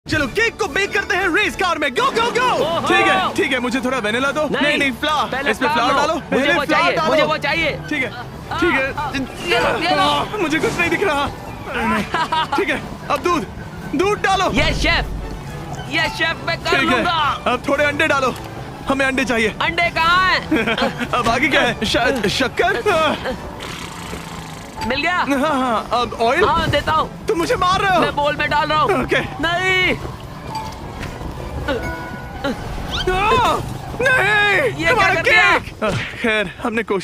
चलो केक को बेक करते हैं रेस कार में। गो गो गो। ठीक है मुझे थोड़ा वेनिला दो। नहीं फ्लावर, इस पे फ्लावर डालो। मुझे वो चाहिए, मुझे वो चाहिए। ठीक है ये लो। मुझे कुछ नहीं दिख रहा। ठीक है अब दूध डालो। यस शेफ मैं कर लूंगा। अब थोड़े अंडे डालो, हमें अंडे चाहिए। अंडे कहाँ हैं? अब आगे क्या है? शायद शक्कर। मिल गया। हाँ अब ऑयल। हाँ देता हूँ। तुम मुझे मार रहे हो। मैं बोल में डाल रहा हूँ। ओके। नहीं नहीं ये क्या कर दिया? खैर हमने कोशिश